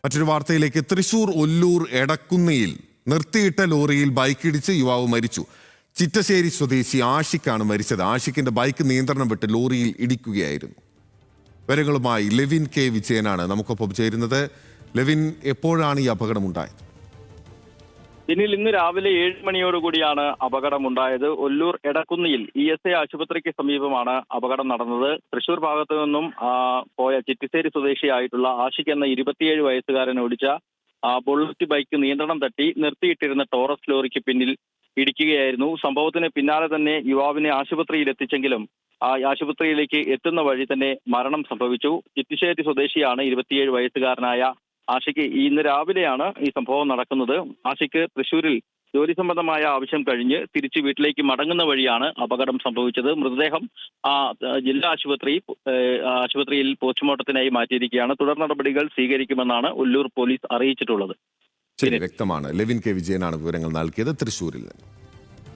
മറ്റൊരു വാർത്തയിലേക്ക്. തൃശൂർ ഒല്ലൂർ എടക്കുന്നയിൽ നിർത്തിയിട്ട ലോറിയിൽ ബൈക്കിടിച്ച് യുവാവ് മരിച്ചു. ചിറ്റശ്ശേരി സ്വദേശി ആഷിഖാണ് മരിച്ചത്. ആഷിഖിന്റെ ബൈക്ക് നിയന്ത്രണം വിട്ട് ലോറിയിൽ ഇടിക്കുകയായിരുന്നു. വിവരങ്ങളുമായി ലെവിൻ കെ വിജയനാണ് നമുക്കൊപ്പം ചേരുന്നത്. ലെവിൻ, എപ്പോഴാണ് ഈ അപകടമുണ്ടായത്? പിന്നിൽ ഇന്ന് രാവിലെ 7 മണിയോടുകൂടിയാണ് അപകടമുണ്ടായത്. ഒല്ലൂർ എടക്കുന്നയിൽ ESI ആശുപത്രിക്ക് സമീപമാണ് അപകടം നടന്നത്. തൃശൂർ ഭാഗത്തു നിന്നും പോയ ചിറ്റിശ്ശേരി സ്വദേശിയായിട്ടുള്ള ആഷിഖ് എന്ന 27 വയസ്സുകാരൻ ഓടിച്ച ബുള്ളറ്റ് ബൈക്ക് നിയന്ത്രണം തട്ടി നിർത്തിയിട്ടിരുന്ന ടോറസ് ലോറിക്ക് പിന്നിൽ ഇടിക്കുകയായിരുന്നു. സംഭവത്തിന് പിന്നാലെ തന്നെ യുവാവിനെ ആശുപത്രിയിൽ എത്തിച്ചെങ്കിലും ആശുപത്രിയിലേക്ക് എത്തുന്ന വഴി തന്നെ മരണം സംഭവിച്ചു. ചിറ്റിശ്ശേരി സ്വദേശിയാണ് 27 വയസ്സുകാരനായ ആഷിഖ്. ഇന്ന് രാവിലെയാണ് ഈ സംഭവം നടക്കുന്നത്. ആഷിഖ് തൃശ്ശൂരിൽ ജോലി സംബന്ധമായ ആവശ്യം കഴിഞ്ഞ് തിരിച്ച് വീട്ടിലേക്ക് മടങ്ങുന്ന വഴിയാണ് അപകടം സംഭവിച്ചത്. മൃതദേഹം ജില്ലാ ആശുപത്രിയിൽ പോസ്റ്റ്മോർട്ടത്തിനായി മാറ്റിയിരിക്കുകയാണ്. തുടർ നടപടികൾ സ്വീകരിക്കുമെന്നാണ് ഒല്ലൂർ പോലീസ് അറിയിച്ചിട്ടുള്ളത്. ശരി, വ്യക്തമാണ്. ലെവിൻ കെ വിജയനാണ് വിവരങ്ങൾ നൽകിയത് തൃശ്ശൂരിൽ നിന്ന്.